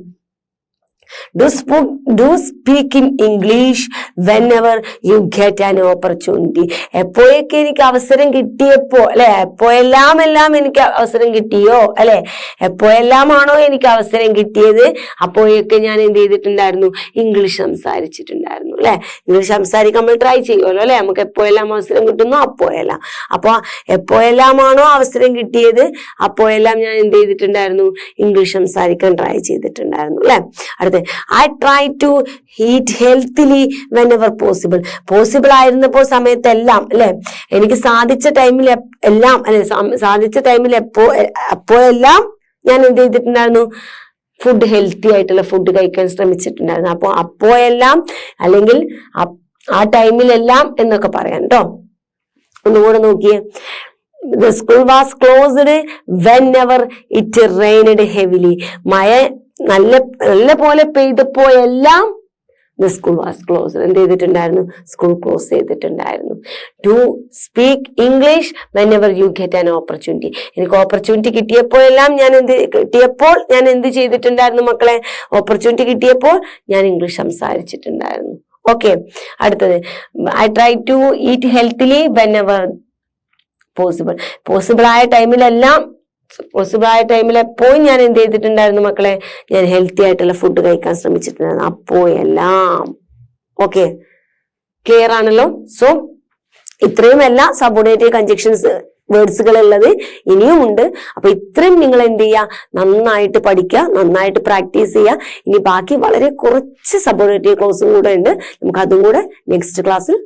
do speak in English whenever you get an opportunity. എപ്പോഴൊക്കെ എനിക്ക് അവസരം കിട്ടിയപ്പോ അല്ലെ. എപ്പോഴെല്ലാം എനിക്ക് അവസരം കിട്ടിയോ അല്ലെ. എപ്പോഴെല്ലാമാണോ എനിക്ക് അവസരം കിട്ടിയത് അപ്പോഴൊക്കെ ഞാൻ എന്ത് ചെയ്തിട്ടുണ്ടായിരുന്നു? ഇംഗ്ലീഷ് സംസാരിച്ചിട്ടുണ്ടായിരുന്നു അല്ലെ. ഇംഗ്ലീഷ് സംസാരിക്കാൻ നമ്മൾ ട്രൈ ചെയ്യുമല്ലോ അല്ലെ. നമുക്ക് എപ്പോഴെല്ലാം അവസരം കിട്ടുന്നു അപ്പോഴെല്ലാം. അപ്പൊ എപ്പോഴെല്ലാമാണോ അവസരം കിട്ടിയത് അപ്പോഴെല്ലാം ഞാൻ എന്ത് ചെയ്തിട്ടുണ്ടായിരുന്നു? ഇംഗ്ലീഷ് സംസാരിക്കാൻ ട്രൈ ചെയ്തിട്ടുണ്ടായിരുന്നു അല്ലെ. അടുത്ത I try to eat healthily whenever possible. Possible ആയിരുന്നപ്പോൾ സമയത്തെല്ലാം അല്ലെ. എനിക്ക് സാധിച്ച ടൈമിൽ എല്ലാം അല്ലെ. സാധിച്ച ടൈമിൽ അപ്പോഴെല്ലാം ഞാൻ എന്ത് ചെയ്തിട്ടുണ്ടായിരുന്നു? ഫുഡ് ഹെൽത്തി ആയിട്ടുള്ള ഫുഡ് കഴിക്കാൻ ശ്രമിച്ചിട്ടുണ്ടായിരുന്നു. അപ്പോഴെല്ലാം അല്ലെങ്കിൽ ആ ടൈമിലെല്ലാം എന്നൊക്കെ പറയാം കേട്ടോ. ഒന്നുകൂടെ നോക്കിയേ. The school was closed whenever it rained heavily. മഴ നല്ല പോലെ പെയ്തപ്പോഴെല്ലാം the school was closed. എന്ത് ചെയ്തിട്ടുണ്ടായിരുന്നു? സ്കൂൾ ക്ലോസ് ചെയ്തിട്ടുണ്ടായിരുന്നു. To speak English whenever you get an opportunity. എനിക്ക് ഓപ്പർച്യൂണിറ്റി കിട്ടിയപ്പോഴെല്ലാം ഞാൻ എന്ത് ചെയ്തിട്ടുണ്ടായിരുന്നു മക്കളെ? ഓപ്പർച്യൂണിറ്റി കിട്ടിയപ്പോൾ ഞാൻ ഇംഗ്ലീഷ് സംസാരിച്ചിട്ടുണ്ടായിരുന്നു. ഓക്കെ, അടുത്തത് I try to eat healthily whenever possible. Possible ആയ ടൈമിൽ എപ്പോഴും ഞാൻ എന്ത് ചെയ്തിട്ടുണ്ടായിരുന്നു മക്കളെ? ഞാൻ ഹെൽത്തി ആയിട്ടുള്ള ഫുഡ് കഴിക്കാൻ ശ്രമിച്ചിട്ടുണ്ടായിരുന്നു. അപ്പോഴെല്ലാം. ഓക്കെ, ക്ലിയർ ആണല്ലോ. സോ ഇത്രയുമല്ല സബോർഡിനേറ്റീവ് കൺജക്ഷൻസ് വേർഡ്സുകൾ ഉള്ളത്, ഇനിയും ഉണ്ട്. അപ്പൊ ഇത്രയും നിങ്ങൾ എന്ത് ചെയ്യുക? നന്നായിട്ട് പഠിക്കുക, നന്നായിട്ട് പ്രാക്ടീസ് ചെയ്യുക. ഇനി ബാക്കി വളരെ കുറച്ച് സബോർഡിനേറ്റീവ് ക്ലോസും കൂടെ ഉണ്ട്. നമുക്ക് അതും കൂടെ നെക്സ്റ്റ് ക്ലാസ്സിൽ